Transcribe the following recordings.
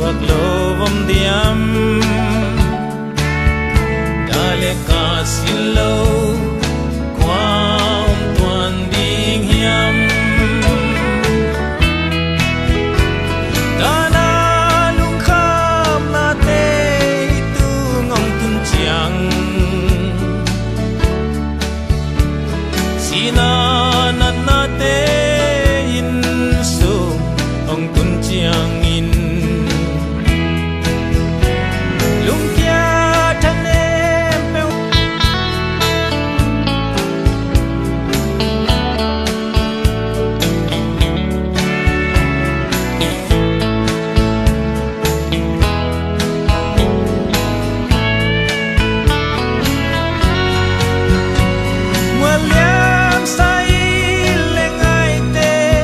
wag lovom diam dale kasilo quam tuan ding hiam dana lung kham na te tu ngong tun chiang sina nan na te in su ong tun chiang in lung kia thân em bêu mua liam say lên ai te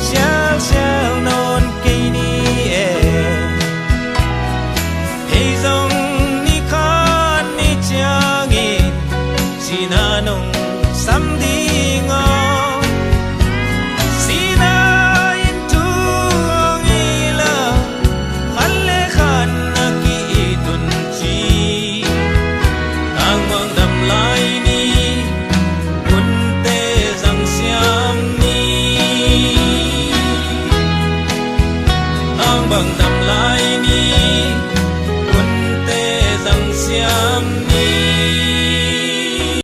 xiao xiao non cây ni e hey dòng ni khan ni chiang in sina nong sam di ngong sina in tu ong ila khan le khan na ki tun chi ang mang dam lai ni kun te zang siam ni ang bang dam lai ni kun te zang siam ni